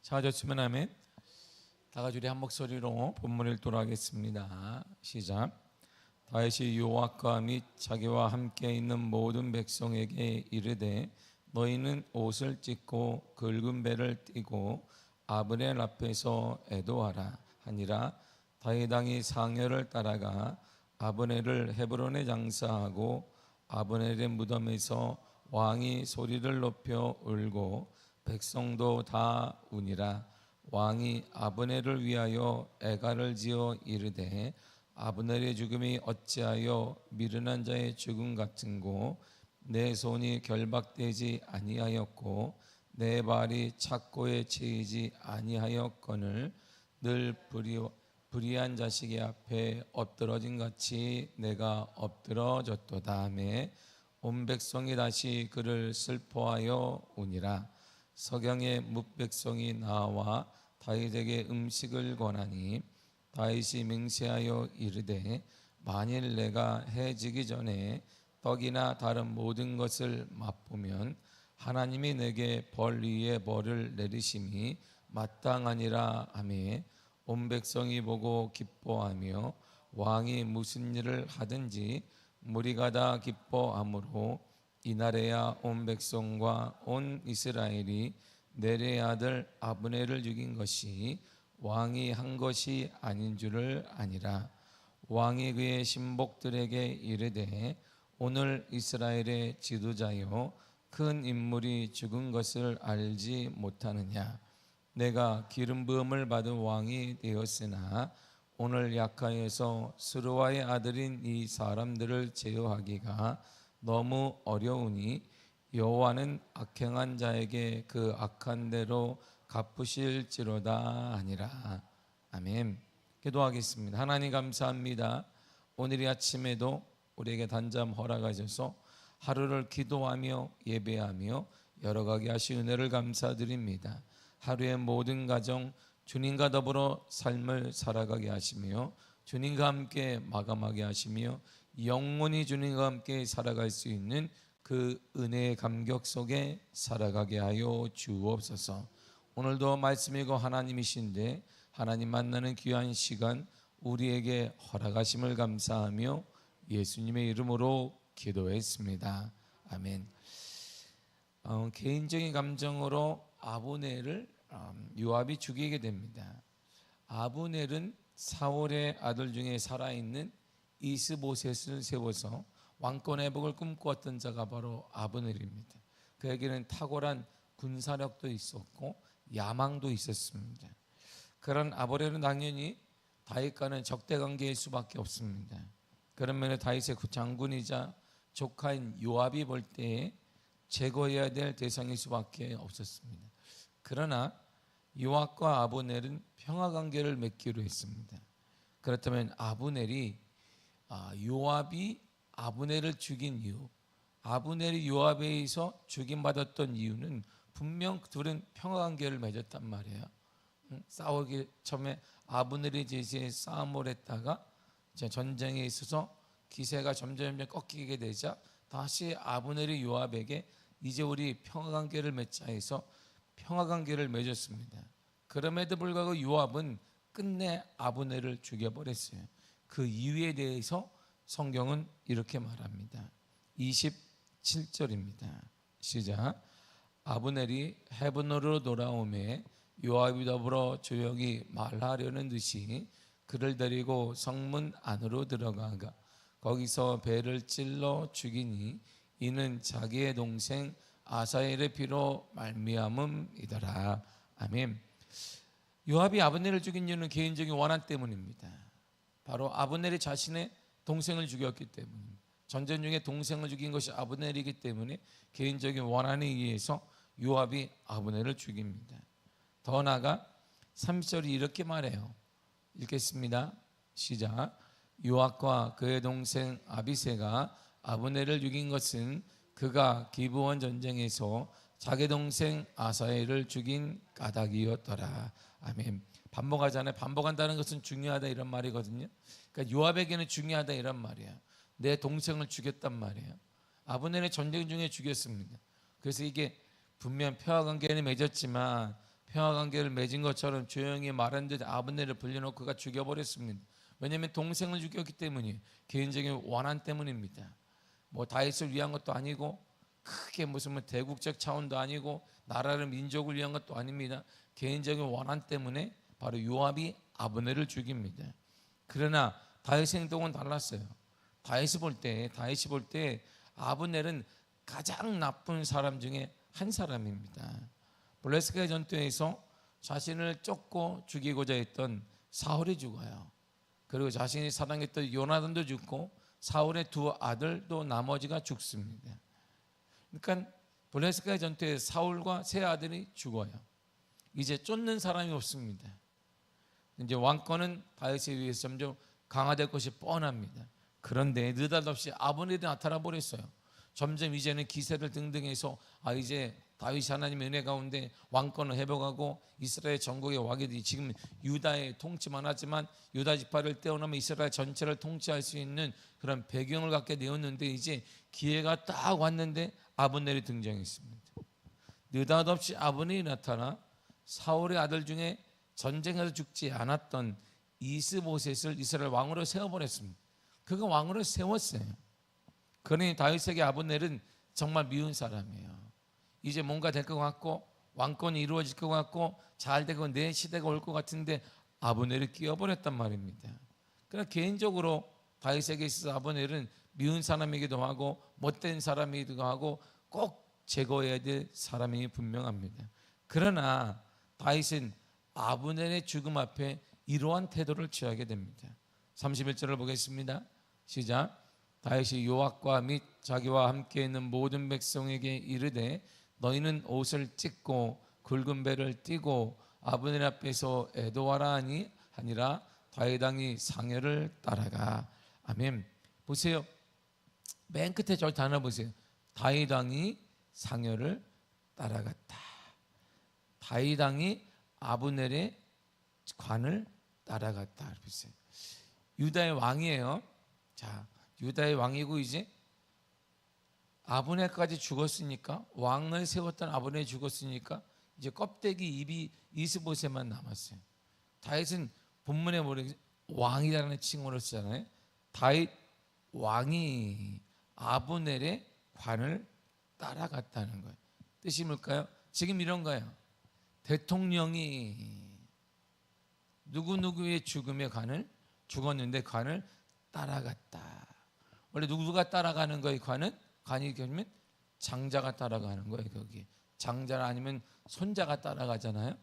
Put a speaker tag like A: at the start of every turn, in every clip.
A: 찾아주시면 아멘. 다 같이 우리 한 목소리로 본문을 읽도록하겠습니다. 시작. 다윗이 요압과 및 자기와 함께 있는 모든 백성에게 이르되 너희는 옷을 찢고 굵은 배를 띠고 아브넬 앞에서 애도하라 하니라. 다윗 왕이 상여를 따라가 아브넬을 헤브론에 장사하고 아브넬의 무덤에서 왕이 소리를 높여 울고 백성도 다 우니라. 왕이 아브넬을 위하여 애가를 지어 이르되 아브넬의 죽음이 어찌하여 미련한 자의 죽음 같은고 내 손이 결박되지 아니하였고 내 발이 착고에 채이지 아니하였거늘 늘 불의한 자식의 앞에 엎드러진 같이 내가 엎드러졌도다 하매 온 백성이 다시 그를 슬퍼하여 우니라. 서경의 뭇백성이 나와 다윗에게 음식을 권하니 다윗이 맹세하여 이르되 만일 내가 해지기 전에 떡이나 다른 모든 것을 맛보면 하나님이 내게 벌 위에 벌을 내리심이 마땅하니라 하매 온 백성이 보고 기뻐하며 왕이 무슨 일을 하든지 무리가 다 기뻐하므로 이날에야 온 백성과 온 이스라엘이 넬의 아들 아브넬을 죽인 것이 왕이 한 것이 아닌 줄을 아니라. 왕이 그의 신복들에게 이르되 오늘 이스라엘의 지도자여 큰 인물이 죽은 것을 알지 못하느냐. 내가 기름 부음을 받은 왕이 되었으나 오늘 약하여서 스루아의 아들인 이 사람들을 제어하기가 너무 어려우니 여호와는 악행한 자에게 그 악한 대로 갚으실지로다 하니라. 아멘. 기도하겠습니다. 하나님 감사합니다. 오늘 이 아침에도 우리에게 단잠 허락하셔서 하루를 기도하며 예배하며 열어가게 하신 은혜를 감사드립니다. 하루의 모든 가정 주님과 더불어 삶을 살아가게 하시며 주님과 함께 마감하게 하시며 영원히 주님과 함께 살아갈 수 있는 그 은혜의 감격 속에 살아가게 하여 주옵소서. 오늘도 말씀이고 하나님이신데 하나님 만나는 귀한 시간 우리에게 허락하심을 감사하며 예수님의 이름으로 기도했습니다. 아멘. 개인적인 감정으로 아브넬을 요압이 죽이게 됩니다. 아브넬은 사울의 아들 중에 살아있는 이스보셋을 세워서 왕권 회복을 꿈꾸었던 자가 바로 아브넬입니다. 그에게는 탁월한 군사력도 있었고 야망도 있었습니다. 그런 아브넬은 당연히 다윗과는 적대관계일 수밖에 없습니다. 그런 면에 다윗의 장군이자 조카인 요압이 볼 때에 제거해야 될 대상일 수밖에 없었습니다. 그러나 요압과 아브넬은 평화관계를 맺기로 했습니다. 그렇다면 요압이 아브넬을 죽인 이유, 아브넬이 요압에 의해서 죽임받았던 이유는 분명 둘은 평화관계를 맺었단 말이에요. 싸우기 처음에 아브넬이 제시에 싸움을 했다가 전쟁에 있어서 기세가 점점 꺾이게 되자 다시 아브넬이 요압에게 이제 우리 평화관계를 맺자 해서 평화관계를 맺었습니다. 그럼에도 불구하고 요압은 끝내 아브넬을 죽여버렸어요. 그 이유에 대해서 성경은 이렇게 말합니다. 27절입니다. 시작. 아브넬이 헤브론으로 돌아오매 요압이 더불어 조용히 말하려는 듯이 그를 데리고 성문 안으로 들어가가 거기서 배를 찔러 죽이니 이는 자기의 동생 아사엘의 피로 말미암음이더라. 아멘. 요압이 아브넬을 죽인 이유는 개인적인 원한 때문입니다. 바로 아브넬이 자신의 동생을 죽였기 때문입니다. 전쟁 중에 동생을 죽인 것이 아브넬이기 때문에 개인적인 원한에 의해서 요압이 아브넬을 죽입니다. 더 나아가 30절이 이렇게 말해요. 읽겠습니다. 시작. 요압과 그의 동생 아비새가 아브넬을 죽인 것은 그가 기브온 전쟁에서 자기 동생 아사엘을 죽인 까닭이었더라. 아멘. 반복하잖아요. 반복한다는 것은 중요하다 이런 말이거든요. 그러니까 요압에게는 중요하다 이런 말이에요. 내 동생을 죽였단 말이에요. 아브넬의 전쟁 중에 죽였습니다. 그래서 이게 분명 평화관계는 맺었지만 평화 관계를 맺은 것처럼 조용히 말한 듯 아브넬을 불려놓고 그가 죽여버렸습니다. 왜냐하면 동생을 죽였기 때문이에요. 개인적인 원한 때문입니다. 뭐 다윗을 위한 것도 아니고 크게 무슨 뭐 대국적 차원도 아니고 나라를 민족을 위한 것도 아닙니다. 개인적인 원한 때문에 바로 요압이 아브넬을 죽입니다. 그러나 다윗의 행동은 달랐어요. 다윗이 볼 때 아브넬은 가장 나쁜 사람 중에 한 사람입니다. 블레셋과의 전투에서 자신을 쫓고 죽이고자 했던 사울이 죽어요. 그리고 자신이 사랑했던 요나단도 죽고 사울의 두 아들도 나머지가 죽습니다. 그러니까 블레셋과의 전투에 사울과 세 아들이 죽어요. 이제 쫓는 사람이 없습니다. 이제 왕권은 다윗에 의해서 점점 강화될 것이 뻔합니다. 그런데 느닷없이 아브넬이 나타나 버렸어요. 점점 이제는 기세를 등등해서 이제 다윗이 하나님의 은혜 가운데 왕권을 회복하고 이스라엘 전국의 왕이 되지, 지금 유다의 통치만 하지만 유다 지파를 떼어놓으면 이스라엘 전체를 통치할 수 있는 그런 배경을 갖게 되었는데, 이제 기회가 딱 왔는데 아브넬이 등장했습니다. 느닷없이 아브넬이 나타나 사울의 아들 중에 전쟁에서 죽지 않았던 이스보셋을 이스라엘 왕으로 세워버렸습니다. 그가 왕으로 세웠어요. 그러니 다윗에게 아브넬은 정말 미운 사람이에요. 이제 뭔가 될 것 같고 왕권이 이루어질 것 같고 잘 되고 내 시대가 올 것 같은데 아브넬을 끼워버렸단 말입니다. 그러나 개인적으로 다윗에게 있어서 아브넬은 미운 사람이기도 하고 못된 사람이기도 하고 꼭 제거해야 될 사람이 분명합니다. 그러나 다윗은 아브넬의 죽음 앞에 이러한 태도를 취하게 됩니다. 31절을 보겠습니다. 시작. 다윗이 요압과 및 자기와 함께 있는 모든 백성에게 이르되 너희는 옷을 찢고 굵은 배를 띠고 아브넬 앞에서 애도하라 하니 하니라. 다윗 왕이 상여를 따라가. 아멘. 보세요. 맨 끝에 저 단어 보세요. 다윗 왕이 상여를 따라갔다. 다윗 왕이 아브넬의 관을 따라갔다. 보세요. 유다의 왕이에요. 자, 유다의 왕이고 이제 아브넬까지 죽었으니까, 왕을 세웠던 아브넬이 죽었으니까 이제 껍데기 입이 이스보셋만 남았어요. 다윗은 본문에 왕이라는 칭호를 쓰잖아요. 다윗 왕이 아브넬의 관을 따라갔다는 거예요. 뜻이 뭘까요? 지금 이런 거예요. 대통령이 누구누구의 죽음의 관을, 죽었는데 관을 따라갔다. 원래 누구가 따라가는 거예요? 관이 그러면 장자가 따라가는 거예요. 거기 장자 아니면 손자가 따라가잖아요.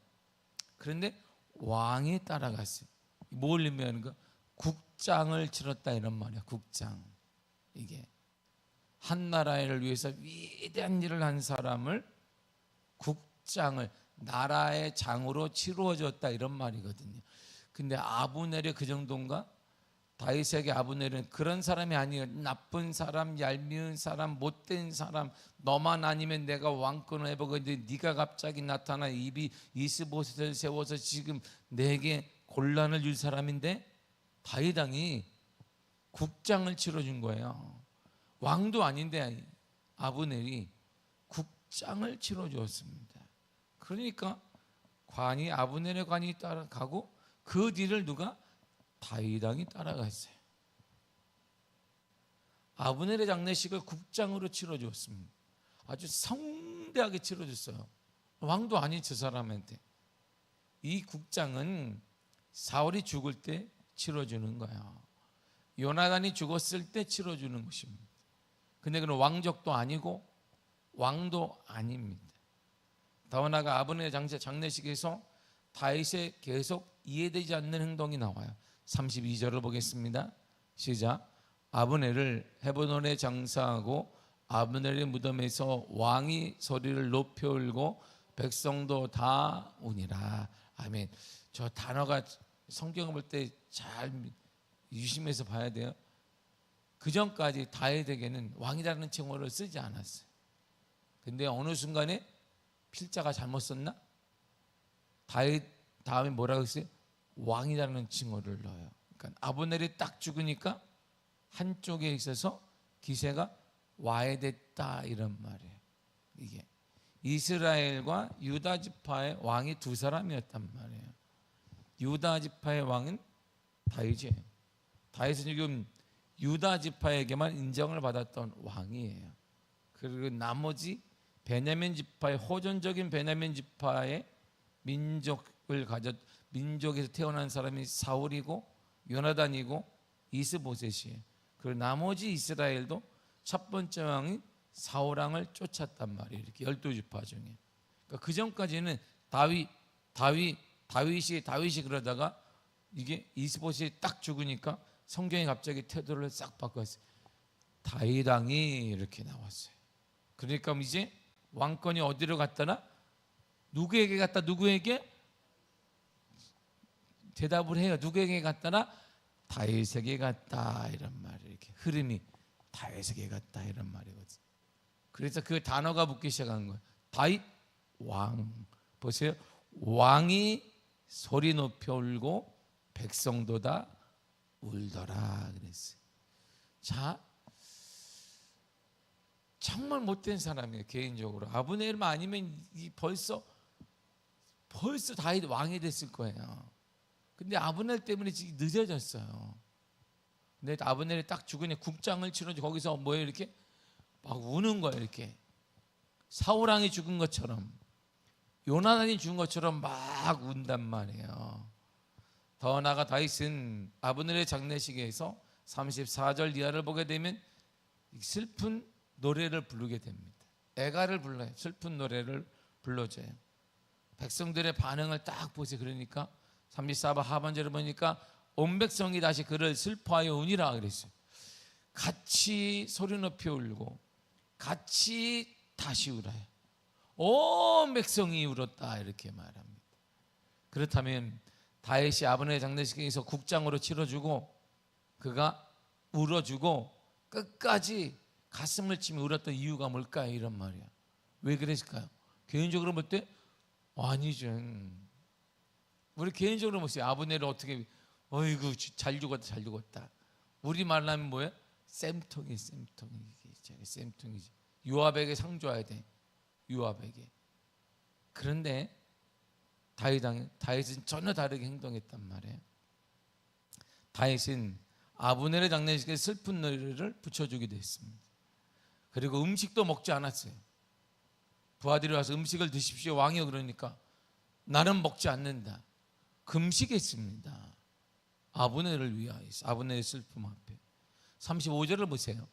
A: 그런데 왕이 따라갔어요. 뭘 의미하는 거? 국장을 치렀다 이런 말이야. 국장. 이게 한 나라를 위해서 위대한 일을 한 사람을 국장을 나라의 장으로 치루어줬다 이런 말이거든요. 근데 아브넬이 그 정도인가? 다윗에게 아브넬은 그런 사람이 아니에요. 나쁜 사람, 얄미운 사람, 못된 사람, 너만 아니면 내가 왕권을 해보겠는데 네가 갑자기 나타나 입이 이스보셋을 세워서 지금 내게 곤란을 줄 사람인데, 다윗 왕이 국장을 치러준 거예요. 왕도 아닌데 아브넬이 국장을 치러주었습니다. 그러니까 관이, 아브넬의 관이 따라가고 그 뒤를 누가? 다윗 왕이 따라갔어요. 아브넬의 장례식을 국장으로 치러주었습니다. 아주 성대하게 치러줬어요. 왕도 아닌 저 사람한테. 이 국장은 사울이 죽을 때 치러주는 거야. 요나단이 죽었을 때 치러주는 것입니다. 근데 그는 왕족도 아니고 왕도 아닙니다. 다원아가 아브넬의 장례식에서 다윗의 계속 이해되지 않는 행동이 나와요. 32절을 보겠습니다. 시작. 아브넬을 헤브론에 장사하고 아브넬의 무덤에서 왕이 소리를 높여 울고 백성도 다 우니라. 아멘. 저 단어가 성경을 볼 때 잘 유심해서 봐야 돼요. 그 전까지 다윗에게는 왕이라는 칭호를 쓰지 않았어요. 근데 어느 순간에 필자가 잘못 썼나? 다윗 다음에 뭐라고 했어요? 왕이라는 칭호를 넣어요. 그러니까 아브넬이 딱 죽으니까 한쪽에 있어서 기세가 와야 됐다 이런 말이에요. 이스라엘과 유다 지파의 왕이 두 사람이었단 말이에요. 유다 지파의 왕은 다윗이에요. 다윗은 지금 유다 지파에게만 인정을 받았던 왕이에요. 그리고 나머지 베냐민 지파의 호전적인 베냐민 지파의 민족에서 태어난 사람이 사울이고 요나단이고 이스보셋이에요. 그리고 나머지 이스라엘도 첫 번째 왕이 사울 왕을 쫓았단 말이에요. 이렇게 12지파 중에. 그러니까 그 전까지는 다윗이 그러다가 이게 이스보셋이 딱 죽으니까 성경이 갑자기 태도를 싹 바꿨어요. 다윗 왕이 이렇게 나왔어요. 그러니까 이제 왕권이 어디로 갔다나? 누구에게 갔다? 누구에게? 대답을 해요. 누구에게 갔다나? 다윗에게 갔다, 이런 말이에요. 이렇게 흐름이 다윗에게 갔다, 이런 말이거든요. 그래서 그 단어가 붙기 시작한 거예요. 다윗 왕. 보세요. 왕이 소리 높여 울고 백성도 다 울더라 그랬어요. 자, 정말 못된 사람이에요. 개인적으로 아브넬만 아니면 벌써 다윗 왕이 됐을 거예요. 근데 아브넬 때문에 지금 늦어졌어요. 근데 아브넬이 딱 죽으니 국장을 치러지 거기서 뭐예요? 이렇게 막 우는 거예요. 이렇게 사울 왕이 죽은 것처럼, 요나단이 죽은 것처럼 막 운단 말이에요. 더 나아가 다윗은 아브넬의 장례식에서 34절 이하를 보게 되면 슬픈 노래를 부르게 됩니다. 애가를 불러요. 슬픈 노래를 불러줘요. 백성들의 반응을 딱 보세요. 그러니까 34번 하반절을 보니까 온 백성이 다시 그를 슬퍼하여 우니라 그랬어요. 같이 소리 높여 울고 같이 다시 울어요. 온 백성이 울었다, 이렇게 말합니다. 그렇다면 다윗이 아브넬 장례식에서 국장으로 치러주고 그가 울어주고 끝까지 가슴을 치며 울었던 이유가 뭘까요? 이런 말이야. 왜 그랬을까요? 개인적으로 볼 때 아니죠. 우리 개인적으로 보세요. 아브넬을 어떻게, 어이구 잘 죽었다. 우리 말하면 뭐예요? 쌤통이지. 요압에게 상 줘야 돼. 요압에게. 그런데 다윗은 전혀 다르게 행동했단 말이에요. 다윗은 아브넬의 장례식에 슬픈 노래를 붙여주기도 했습니다. 그리고 음식도 먹지 않았어요. 부하들이 와서 음식을 드십시오 왕이요 그러니까 나는 먹지 않는다. 금식했습니다. 아브넬을 위하여서, 아브넬의 슬픔 앞에. 35절을 보세요.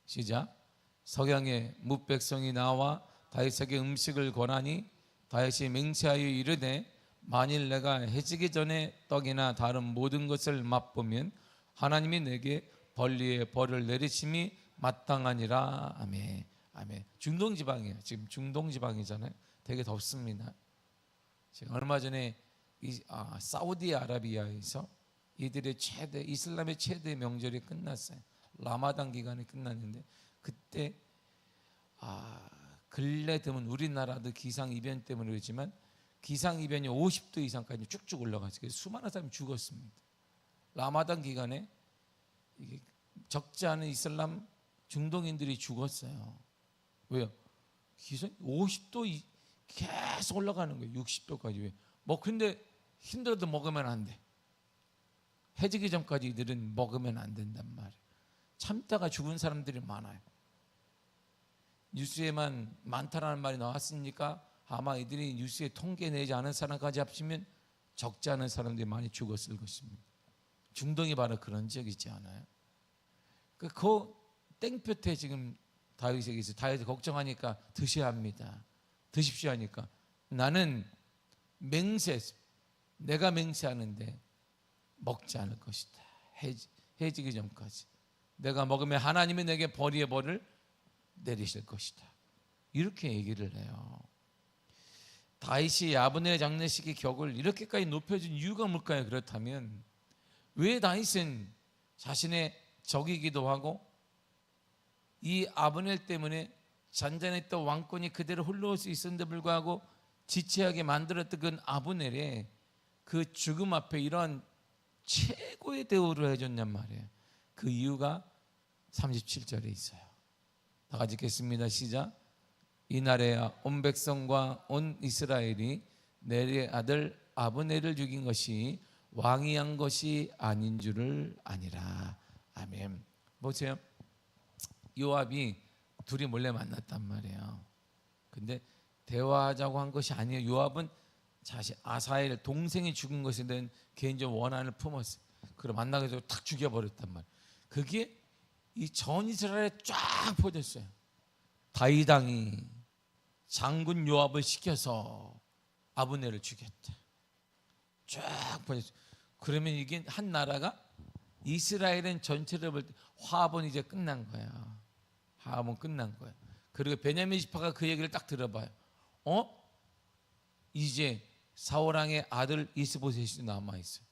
A: 시작. 석양에 뭇백성이 나와 다윗에게 음식을 권하니 다윗이 맹세하여 이르되 만일 내가 해지기 전에 떡이나 다른 모든 것을 맛보면 하나님이 내게 벌리의 벌을 내리심이 마땅하니라. 아멘. 아멘. 중동지방이에요. 지금 중동지방이잖아요. 되게 덥습니다. 제가 얼마 전에 사우디아라비아에서 이들의 이슬람의 최대 명절이 끝났어요. 라마단 기간이 끝났는데 그때 근래 드문 우리나라도 기상이변 때문에 그렇지만 기상이변이 50도 이상까지 쭉쭉 올라갔어요. 수많은 사람이 죽었습니다. 라마단 기간에 이게 적지 않은 이슬람 중동인들이 죽었어요. 왜요? 기상 50도 계속 올라가는 거예요. 60도까지. 왜? 근데 힘들어도 먹으면 안 돼. 해지기 전까지 이들은 먹으면 안 된단 말이에요. 참다가 죽은 사람들이 많아요. 뉴스에만 많다라는 말이 나왔으니까 아마 이들이 뉴스에 통계 내지 않은 사람까지 합치면 적지 않은 사람들이 많이 죽었을 것입니다. 중동이 바로 그런 지역이지 않아요? 그 땡볕에 지금 다윗에게 있어요. 다윗이 걱정하니까 드셔야 합니다. 드십시오 하니까 나는 내가 맹세하는데 먹지 않을 것이다. 해지기 전까지. 내가 먹으면 하나님이 내게 벌의 벌을 내리실 것이다. 이렇게 얘기를 해요. 다윗이 아브넬 장례식의 격을 이렇게까지 높여준 이유가 뭘까요? 그렇다면 왜 다윗은 자신의 적이기도 하고 이 아브넬 때문에 잔잔했던 왕권이 그대로 흘러올 수 있었는데 불구하고 지체하게 만들었던 그 아브넬의 그 죽음 앞에 이런 최고의 대우를 해줬냔 말이에요. 그 이유가 37절에 있어요. 다 같이 읽겠습니다. 시작. 이날에야 온 백성과 온 이스라엘이 넬의 아들 아브넬을 죽인 것이 왕이 한 것이 아닌 줄을 아니라. 아멘. 보세요. 요압이 둘이 몰래 만났단 말이에요. 근데 대화하자고 한 것이 아니에요. 요압은 자신 아사엘 동생이 죽은 것에 대한 개인적 원한을 품었어요. 그걸 만나가지고 탁 죽여버렸단 말이에요. 그게 이 전 이스라엘에 쫙 퍼졌어요. 다윗 왕이 장군 요압을 시켜서 아브넬을 죽였다. 쫙 퍼졌어요. 그러면 이게 한 나라가, 이스라엘은 전체를 볼 때 화합은 이제 끝난 거야. 화합은 끝난 거야. 그리고 베냐민 지파가 그 얘기를 딱 들어봐요. 이제 사울 왕의 아들 이스보셋이 남아 있어.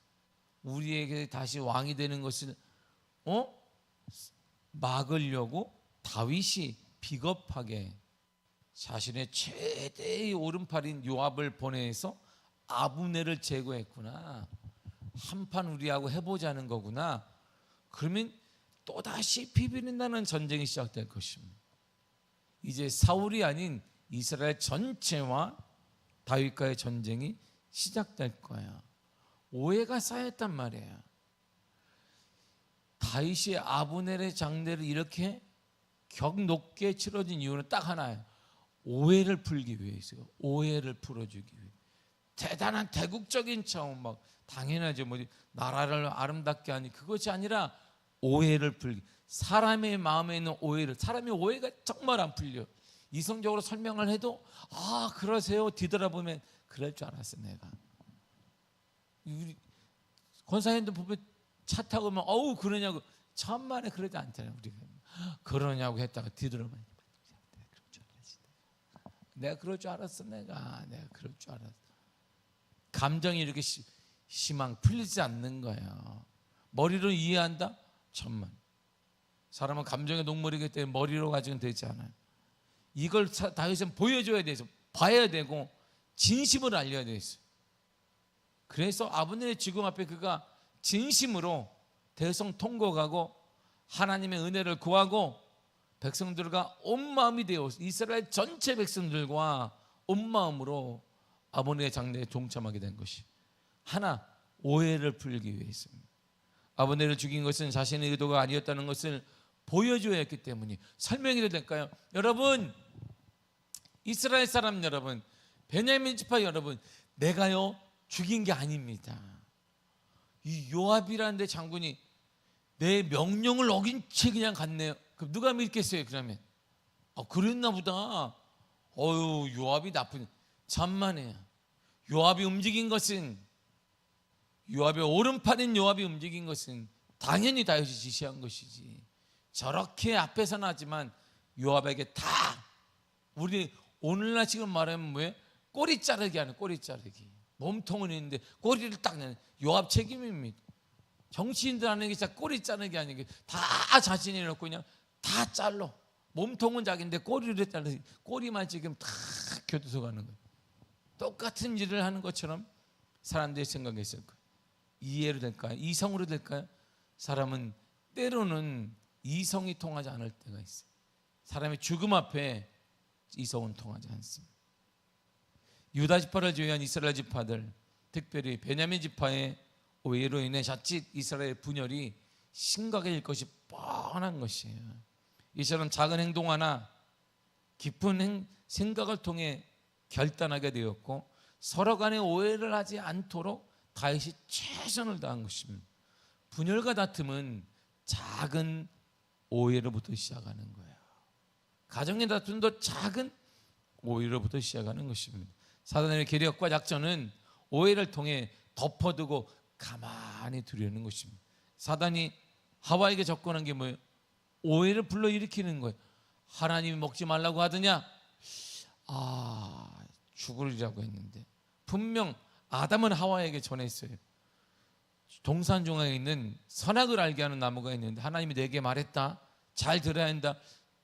A: 우리에게 다시 왕이 되는 것을 막으려고 다윗이 비겁하게 자신의 최대의 오른팔인 요압을 보내서 아브넬을 제거했구나. 한판 우리하고 해보자는 거구나. 그러면 또다시 비비린다는 전쟁이 시작될 것입니다. 이제 사울이 아닌 이스라엘 전체와 다윗과의 전쟁이 시작될 거야. 오해가 쌓였단 말이에요. 다윗이 아브넬의 장례를 이렇게 격 높게 치러진 이유는 딱 하나예요. 오해를 풀기 위해서요. 오해를 풀어주기 위해. 대단한 대국적인 차원, 막 당연하죠. 뭐 나라를 아름답게 하니, 그것이 아니라 오해를 풀기. 사람의 마음에 있는 오해를, 사람의 오해가 정말 안 풀려. 이성적으로 설명을 해도 그러세요 뒤돌아보면 그럴 줄 알았어. 내가 우리 권사님도 보면 차 타고 오면 그러냐고, 천만에 그러지 않잖아요. 우리가 그러냐고 했다가 뒤돌아보면 내가 그럴 줄 알았어. 내가 그럴 줄 알았어. 감정이 이렇게 심한 풀리지 않는 거예요. 머리로 이해한다? 천만. 사람은 감정의 동물이기 때문에 머리로 가지고는 되지 않아요. 이걸 다윗은 보여줘야 돼서 봐야 되고 진심을 알려야 돼서. 그래서 아브넬의 죽음 앞에 그가 진심으로 대성통곡하고 하나님의 은혜를 구하고 백성들과 온 마음이 되어 이스라엘 전체 백성들과 온 마음으로 아브넬의 장례에 동참하게 된 것이 하나, 오해를 풀기 위해서입니다. 아브넬을 죽인 것은 자신의 의도가 아니었다는 것을 보여줘야 했기 때문에. 설명이 될까요? 여러분, 이스라엘 사람 여러분, 베냐민 지파 여러분, 내가요 죽인 게 아닙니다. 이 요압이라는 데 장군이 내 명령을 어긴 채 그냥 갔네요. 그럼 누가 믿겠어요? 그러면 그랬나 보다. 요압이 나쁜, 천만에요. 요압이 움직인 것은, 요압의 오른팔인 요압이 움직인 것은 당연히 다윗이 지시한 것이지. 저렇게 앞에서는 하지만 요압에게 다, 우리 오늘날 지금 말하면 뭐예요? 꼬리 자르기 하는, 꼬리 자르기. 몸통은 있는데 꼬리를 딱 내는 요압 책임입니다. 정치인들 하는 게 진짜 꼬리 자르기 아니고 다 자신이 놓고 그냥 다 잘라. 몸통은 자기인데 꼬리를 자르지. 꼬리만 지금 다 교도소 가는 거예요. 똑같은 일을 하는 것처럼 사람들이 생각했을 거예요. 이해로 될까요? 이성으로 될까요? 사람은 때로는 이성이 통하지 않을 때가 있어요. 사람의 죽음 앞에 이성은 통하지 않습니다. 유다 지파를 제외한 이스라엘 지파들, 특별히 베냐민 지파의 오해로 인해 자칫 이스라엘 분열이 심각해질 것이 뻔한 것이에요. 이처럼 작은 행동 하나, 깊은 생각을 통해 결단하게 되었고 서로 간에 오해를 하지 않도록 다윗이 최선을 다한 것입니다. 분열과 다툼은 작은 오해로부터 시작하는 거예요. 가정의 다툼도 작은 오해로부터 시작하는 것입니다. 사단의 계략과 작전은 오해를 통해 덮어두고 가만히 두려는 것입니다. 사단이 하와에게 접근한 게 뭐예요? 오해를 불러일으키는 거예요. 하나님이 먹지 말라고 하더냐? 죽으리라고 했는데 분명 아담은 하와에게 전했어요. 동산 중앙에 있는 선악을 알게 하는 나무가 있는데 하나님이 내게 말했다. 잘 들어야 한다.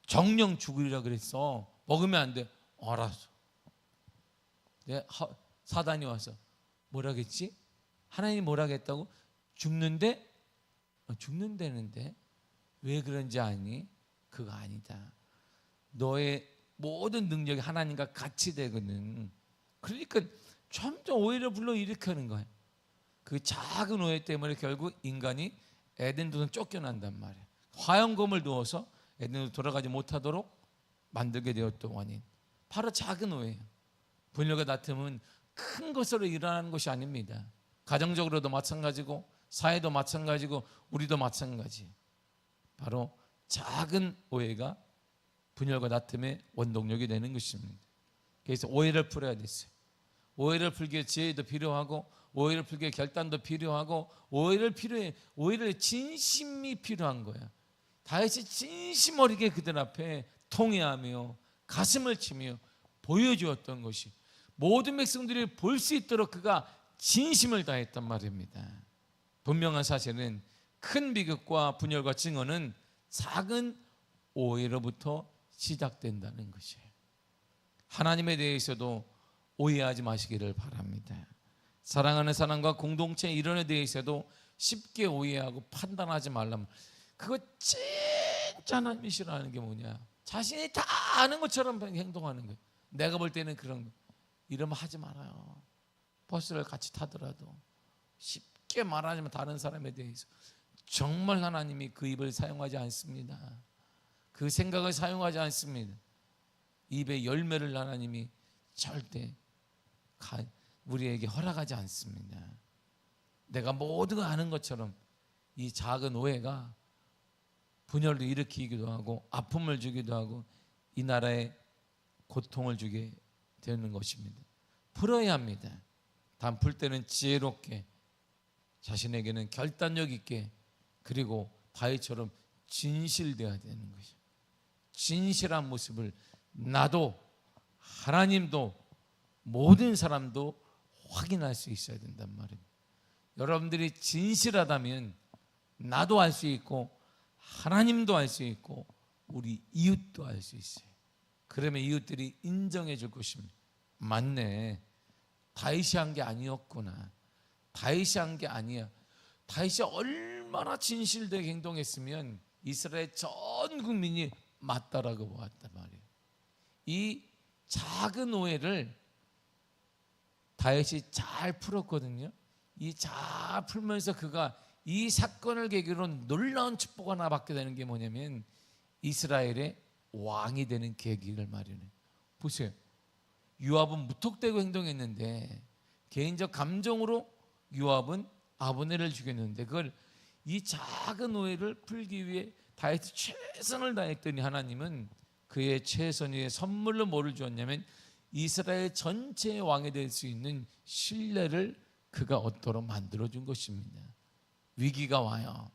A: 정령 죽으리라 그랬어. 먹으면 안 돼. 알았어. 사단이 와서 뭐라겠지? 하나님이 뭐라겠다고? 죽는데? 죽는다는데 왜 그런지 아니? 그거 아니다. 모든 능력이 하나님과 같이 되거든. 그러니까 점점 오해를 불러일으키는 거예요. 그 작은 오해 때문에 결국 인간이 에덴동산 쫓겨난단 말이에요. 화영검을 두어서 에덴으로 돌아가지 못하도록 만들게 되었던 원인, 바로 작은 오해예요. 분열과 다툼은 큰 것으로 일어나는 것이 아닙니다. 가정적으로도 마찬가지고 사회도 마찬가지고 우리도 마찬가지. 바로 작은 오해가 분열과 다툼의 원동력이 되는 것입니다. 그래서 오해를 풀어야 됐어요. 오해를 풀기 위해 지혜도 필요하고, 오해를 풀기 위해 결단도 필요하고, 오해를 진심이 필요한 거야. 다윗이 진심 어리게 그들 앞에 통회하며 가슴을 치며 보여주었던 것이 모든 백성들이 볼 수 있도록 그가 진심을 다했단 말입니다. 분명한 사실은 큰 비극과 분열과 증오는 작은 오해로부터 시작된다는 것이에요. 하나님에 대해서도 오해하지 마시기를 바랍니다. 사랑하는 사람과 공동체 일원에 대해서도 쉽게 오해하고 판단하지 말라면, 그거 진짜 하나님이 싫어하는 게 뭐냐? 자신이 다 아는 것처럼 행동하는 거예요. 내가 볼 때는 그런 거. 이러면 하지 말아요. 버스를 같이 타더라도 쉽게 말하지만 다른 사람에 대해서 정말 하나님이 그 입을 사용하지 않습니다. 그 생각을 사용하지 않습니다. 입의 열매를 하나님이 절대 우리에게 허락하지 않습니다. 내가 모든 걸 아는 것처럼 이 작은 오해가 분열을 일으키기도 하고 아픔을 주기도 하고 이 나라에 고통을 주게 되는 것입니다. 풀어야 합니다. 단 풀 때는 지혜롭게, 자신에게는 결단력 있게, 그리고 다윗처럼 진실되어야 되는 것이죠. 진실한 모습을 나도, 하나님도, 모든 사람도 확인할 수 있어야 된단 말입니다. 여러분들이 진실하다면 나도 알 수 있고 하나님도 알 수 있고 우리 이웃도 알 수 있어요. 그러면 이웃들이 인정해 줄 것입니다. 맞네, 다윗이 한 게 아니었구나, 다윗이 한 게 아니야. 다윗이 얼마나 진실되게 행동했으면 이스라엘 전 국민이 맞다라고 보았단 말이에요. 이 작은 오해를 다윗이 잘 풀었거든요. 이 잘 풀면서 그가 이 사건을 계기로 놀라운 축복 하나 받게 되는 게 뭐냐면 이스라엘의 왕이 되는 계기를 마련해. 보세요. 요압은 무턱대고 행동했는데 개인적 감정으로 요압은 아브넬을 죽였는데, 그걸 이 작은 오해를 풀기 위해 다윗이 최선을 다했더니 하나님은 그의 최선 위에 선물로 뭐를 주었냐면 이스라엘 전체의 왕이 될 수 있는 신뢰를 그가 얻도록 만들어준 것입니다. 위기가 와요.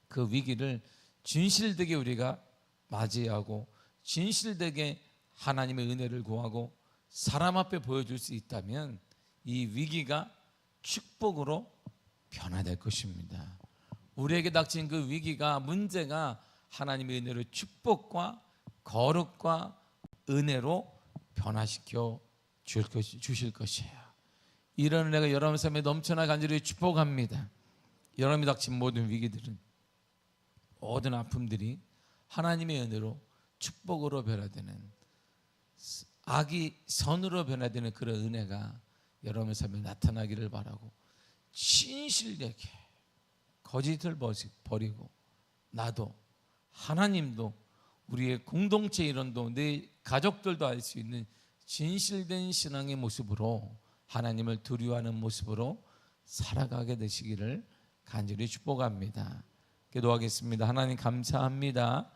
A: 그 위기를 진실되게 우리가 맞이하고 진실되게 하나님의 은혜를 구하고 사람 앞에 보여줄 수 있다면 이 위기가 축복으로 변화될 것입니다. 우리에게 닥친 그 위기가, 문제가 하나님의 은혜로 축복과 거룩과 은혜로 변화시켜 주실 것이에요. 이런 은혜가 여러분 삶에 넘쳐나 간절히 축복합니다. 여러분이 닥친 모든 위기들은, 모든 아픔들이 하나님의 은혜로 축복으로 변화되는, 악이 선으로 변화되는 그런 은혜가 여러분의 삶에 나타나기를 바라고, 진실되게 거짓을 버리고 나도, 하나님도, 우리의 공동체 일원도, 내 가족들도 알 수 있는 진실된 신앙의 모습으로, 하나님을 두려워하는 모습으로 살아가게 되시기를 간절히 축복합니다. 기도하겠습니다. 하나님 감사합니다.